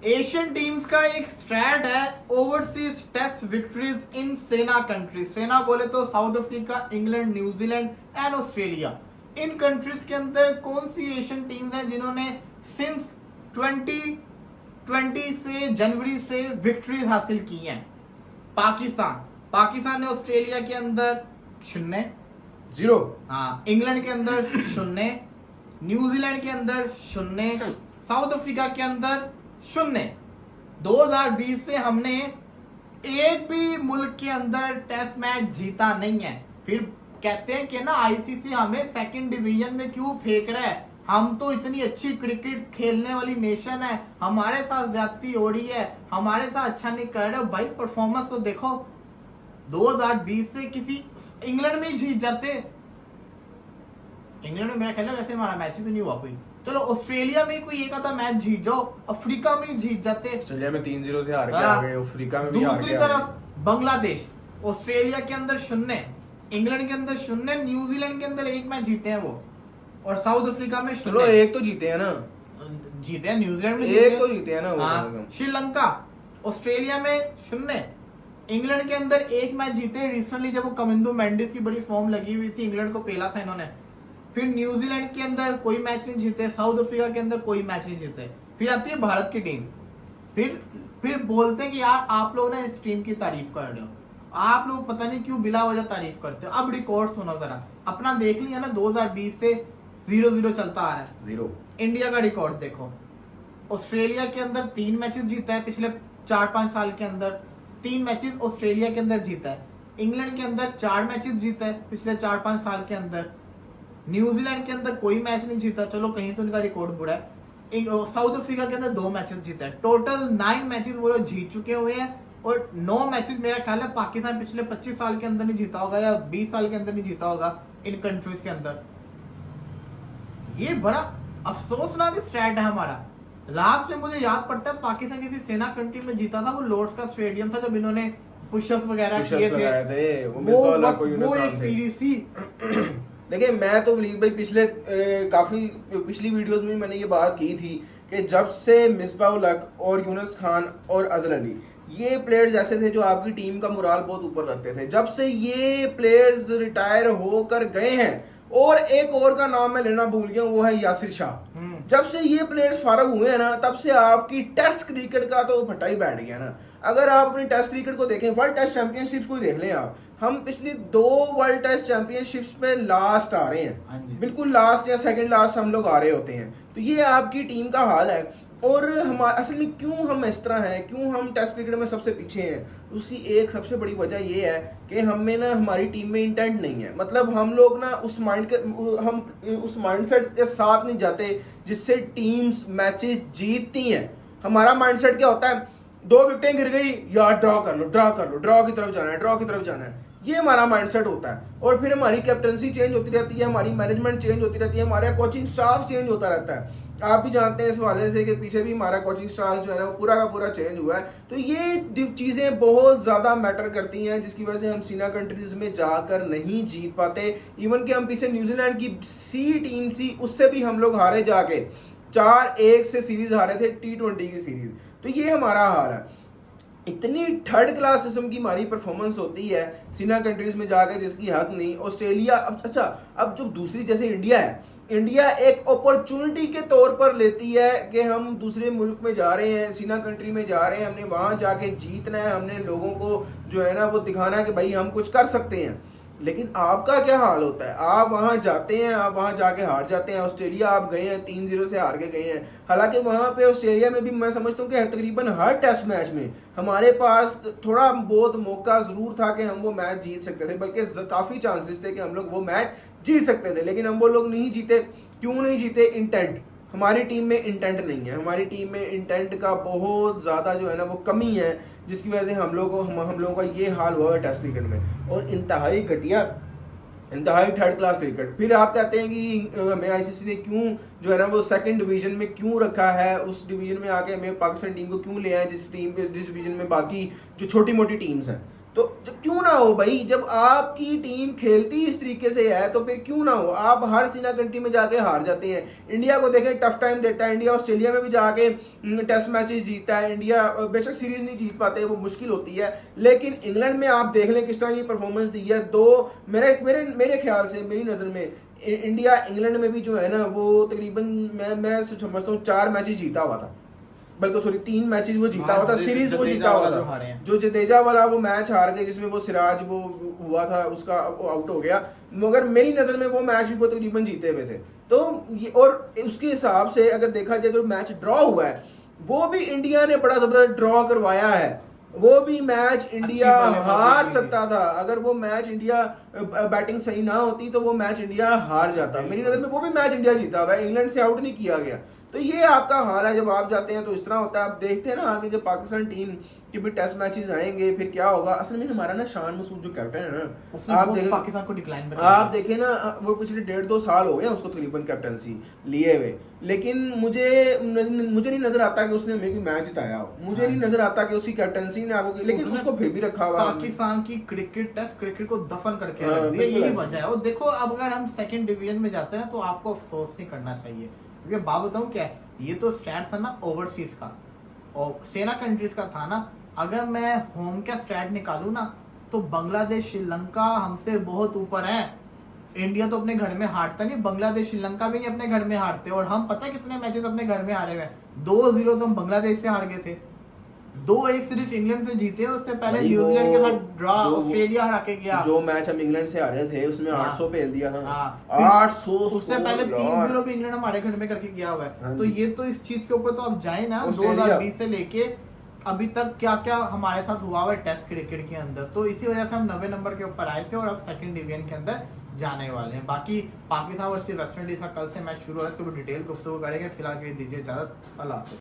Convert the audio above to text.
Asian teams का एक straight है ओवरसीज टेस्ट विक्ट्रीज इन सेना कंट्रीज। सेना बोले तो south Africa, England, New Zealand and Australia. In countries के अंदर कौन सी एशियन टीम्स हैं जिन्होंने सिंस 2020 से जनवरी से विक्ट्रीज हासिल की हैं? पाकिस्तान ने ऑस्ट्रेलिया के अंदर 0, हाँ, इंग्लैंड के अंदर 0, न्यूजीलैंड के अंदर 0, साउथ अफ्रीका के अंदर 0। 2020 से हमने एक भी मुल्क के अंदर टेस्ट मैच जीता नहीं है। फिर कहते हैं कि ना आईसीसी हमें सेकंड डिवीजन में क्यों फेंक रहा है, हम तो इतनी अच्छी क्रिकेट खेलने वाली नेशन है, हमारे साथ ज्यादती हो रही है, हमारे साथ अच्छा नहीं कर रहे। भाई परफॉर्मेंस तो देखो, 2020 से किसी इंग्लैंड में ही जीत जाते। इंग्लैंड में मेरा ख्याल है वैसे हमारा मैच भी नहीं हुआ कोई। चलो ऑस्ट्रेलिया में कोई एक आधा मैच जीत जाओ, अफ्रीका में जीत जाते। ऑस्ट्रेलिया में 3-0 से हार के आ गए, अफ्रीका में भी हार दूसरी के तरफ बांग्लादेश, ऑस्ट्रेलिया के अंदर 0, इंग्लैंड के अंदर 0, न्यूजीलैंड के अंदर एक मैच जीते हैं वो, और साउथ अफ्रीका में 0। चलो एक तो जीते हैं ना, जीते हैं न्यूजीलैंड में, एक तो जीते हैं ना वो। हाँ, श्रीलंका, ऑस्ट्रेलिया में 0, इंग्लैंड के अंदर एक मैच जीते रिसेंटली जब वो कमिंदो मेंडिस की बड़ी फॉर्म लगी हुई थी, इंग्लैंड को पेला था इन्होंने। फिर न्यूजीलैंड के अंदर कोई मैच नहीं जीते, साउथ अफ्रीका के अंदर कोई मैच नहीं जीते। फिर आती है भारत की टीम, फिर बोलते हैं कि यार आप लोग ना इस टीम की तारीफ कर रहे हो, आप लोग पता नहीं क्यों बिला वजह तारीफ करते हो। अब रिकॉर्ड सुनो जरा अपना, देख लिया ना 2020 से 0-0 चलता आ रहा है। 0 इंडिया का रिकॉर्ड देखो, ऑस्ट्रेलिया के अंदर 3 मैचेस जीता है पिछले 4-5 साल के अंदर, 3 मैचेस ऑस्ट्रेलिया के अंदर जीता है। इंग्लैंड के अंदर 4 मैचेस जीता है पिछले 4-5 साल के अंदर। न्यूजीलैंड के अंदर कोई मैच नहीं जीता, चलो कहीं तो उनका रिकॉर्ड बुरा है। साउथ अफ्रीका के अंदर 2 मैचेस जीता है। टोटल 9 मैचेस वो लोग जीत चुके हुए हैं, और 9 मैचेस मेरा ख्याल है पाकिस्तान पिछले 25 साल के अंदर नहीं जीता होगा, या 20 साल के अंदर नहीं जीता होगा इन कंट्रीज के अंदर। ये बड़ा अफसोसनाक स्टैट है हमारा। लास्ट में मुझे याद पड़ता है पाकिस्तान किसी सेना कंट्री में जीता था, वो लॉर्ड्स का स्टेडियम था, जब इन्होंने पुशअप्स वगैरह किए थे। वो एक सीरीज थी। देखिए मैं तो वलीद भाई काफी पिछली वीडियोस में मैंने ये बात की थी कि जब से मिसबाह उल हक और यूनुस खान और अजहर अली ये प्लेयर्स ऐसे थे जो आपकी टीम का मोराल बहुत ऊपर रखते थे, जब से ये प्लेयर्स रिटायर होकर गए हैं, और एक और का नाम मैं लेना भूल गया, वो है यासिर शाह। जब से ये प्लेयर्स फारग हुए हैं ना, तब से आपकी टेस्ट क्रिकेट का तो फटा ही बैठ गया ना। अगर आप अपनी टेस्ट क्रिकेट को देखें, वर्ल्ड टेस्ट चैंपियनशिप को देख लें आप, हम पिछली 2 वर्ल्ड टेस्ट चैंपियनशिप्स में लास्ट आ रहे हैं, बिल्कुल लास्ट या सेकंड लास्ट हम लोग आ रहे होते हैं। तो ये आपकी टीम का हाल है। और हम असल में क्यों हम इस तरह हैं, क्यों हम टेस्ट क्रिकेट में सबसे पीछे हैं, उसकी एक सबसे बड़ी वजह ये है कि हमें ना हमारी टीम में इंटेंट नहीं है। मतलब हम लोग ना उस माइंडसेट के साथ नहीं जाते जिससे टीम्स मैचेस जीतती हैं। हमारा माइंडसेट क्या होता है, 2 विकेटें गिर गई यार, ड्रॉ कर लो, ड्रॉ की तरफ जाना है, ये हमारा माइंडसेट होता है। और फिर हमारी कैप्टनसी चेंज होती रहती है, हमारी मैनेजमेंट चेंज होती रहती है, हमारा कोचिंग स्टाफ चेंज होता रहता है। आप भी जानते हैं इस वाले से कि पीछे भी हमारा कोचिंग स्टाफ जो है ना वो पूरा का पूरा चेंज हुआ है। तो ये चीज़ें बहुत ज़्यादा मैटर करती हैं, जिसकी वजह से हम सीना कंट्रीज में जाकर नहीं जीत पाते। इवन कि हम पीछे न्यूजीलैंड की सी टीम थी, उससे भी हम लोग हारे जाके, 4-1 से सीरीज हारे थे T20 की सीरीज। तो ये हमारा हाल है। इतनी थर्ड क्लास किस्म की हमारी परफॉर्मेंस होती है सीना कंट्रीज में जाकर जिसकी हद नहीं। ऑस्ट्रेलिया अब जो दूसरी जैसे इंडिया है, इंडिया एक अपॉर्चुनिटी के तौर पर लेती है कि हम दूसरे मुल्क में जा रहे हैं, सीना कंट्री में जा रहे हैं, हमने वहां जाके जीतना है, हमने लोगों को जो है ना वो दिखाना है कि भाई हम कुछ कर सकते हैं। लेकिन आपका क्या हाल होता है, आप वहां जाते हैं, आप वहां जाके हार जाते हैं। ऑस्ट्रेलिया आप गए हैं, 3-0 से हार के गए हैं। हालांकि वहां पे ऑस्ट्रेलिया में भी मैं समझता हूँ कि तकरीबन हर टेस्ट मैच में हमारे पास थोड़ा बहुत मौका जरूर था कि हम वो मैच जीत सकते थे, बल्कि काफी चांसेस थे कि हम लोग वो मैच जीत सकते थे, लेकिन हम वो लोग नहीं जीते। क्यों नहीं जीते? इंटेंट, हमारी टीम में इंटेंट नहीं है। हमारी टीम में इंटेंट का बहुत ज़्यादा जो है ना वो कमी है, जिसकी वजह से हम लोगों का ये हाल हुआ है टेस्ट क्रिकेट में। और इंतहाई घटिया, इंतहाई थर्ड क्लास क्रिकेट। फिर आप कहते हैं कि हमें आईसीसी ने क्यों जो है ना वो सेकंड डिवीजन में क्यों रखा है, उस डिवीजन में आके हमें पाकिस्तान टीम को क्यों ले आए जिस डिवीजन में बाकी जो छोटी मोटी टीम्स हैं। तो क्यों ना हो भाई, जब आपकी टीम खेलती इस तरीके से है तो फिर क्यों ना हो। आप हर सीना कंट्री में जाके हार जाते हैं। इंडिया को देखें, टफ टाइम देता है इंडिया, ऑस्ट्रेलिया में भी जाके टेस्ट मैचेस जीतता है इंडिया, बेशक सीरीज नहीं जीत पाते, वो मुश्किल होती है, लेकिन इंग्लैंड में आप देख लें किस तरह की परफॉर्मेंस दी है। दो मेरे मेरे मेरे ख्याल से, मेरी नज़र में इंडिया इंग्लैंड में भी जो है ना वो तकरीबन मैं समझता हूँ 4 मैचेस जीता हुआ था, बल्कि सॉरी 3 मैचेस वो जीता हुआ था, सीरीज वो जीता हुआ था। जो जडेजा वाला वो मैच हार गए जिसमें वो सिराज वो हुआ था, उसका आउट हो गया, मगर मेरी नज़र में वो मैच भी वो तकरीबन जीते हुए थे। तो ये, और उसके हिसाब से अगर देखा जाए तो मैच ड्रॉ हुआ है, वो भी इंडिया ने बड़ा जबरदस्त ड्रॉ करवाया है। वो भी मैच इंडिया हार सकता था, अगर वो मैच इंडिया बैटिंग सही ना होती तो वो मैच इंडिया हार जाता। मेरी नज़र में वो भी मैच इंडिया जीता हुआ है, इंग्लैंड से आउट नहीं किया गया। तो ये आपका हाल है, जब आप जाते हैं तो इस तरह होता है। आप देखते हैं ना आगे जब पाकिस्तान टीम के भी टेस्ट मैचेस आएंगे फिर क्या होगा। असल में हमारा ना शान मसूद जो कैप्टन है ना, आप देखें पाकिस्तान को डिक्लाइन में, आप देखें ना वो पिछले 1.5-2 साल हो गए उसको तकरीबन कैप्टनसी लिए हुए, लेकिन मुझे नहीं नजर आता कि उसने हमें कोई मैच जिताया हो, मुझे नहीं नजर आता कि उसकी कैप्टनसी ने आपको, लेकिन उसको फिर भी रखा हुआ। पाकिस्तान की क्रिकेट, टेस्ट क्रिकेट को दफन करके रख दिया, यही वजह है। और देखो अब अगर हम सेकंड डिवीजन में जाते हैं ना तो आपको अफसोस नहीं करना चाहिए, क्योंकि बात बताऊं क्या है, ये तो स्टैट था ना ओवरसीज का और सेना कंट्रीज का था ना। अगर मैं होम का स्टैट निकालूं ना तो बांग्लादेश श्रीलंका हमसे बहुत ऊपर है। इंडिया तो अपने घर में हारता नहीं, बांग्लादेश श्रीलंका भी नहीं अपने घर में हारते, और हम पता है कितने मैचेस अपने घर में हारे हुए हैं। 2-0 तो हम बांग्लादेश से हार गए थे, 2-1 सिर्फ इंग्लैंड से जीते, उससे पहले न्यूजीलैंड के साथ ड्रॉ, ऑस्ट्रेलिया हरा के गया। जो मैच हम इंग्लैंड से हारे थे उसमें 800 पेल दिया था। 800, उससे पहले 3-0 भी इंग्लैंड हमारे घर में करके गया हुआ है। तो ये तो इस चीज के ऊपर तो अब जाए ना, 2020 से लेके अभी तक क्या क्या हमारे साथ हुआ हुआ है टेस्ट क्रिकेट के अंदर, तो इसी वजह से हम 90 नंबर के ऊपर आए थे और अब सेकंड डिवीजन के अंदर जाने वाले हैं। बाकी पाकिस्तान वर्सेस वेस्ट इंडीज का कल से मैच शुरू हो रहा है, इसके ऊपर डिटेल गुफ्तगू करेंगे। फिलहाल के लिए दीजिए इजाजत, अल्लाह हाफिज़।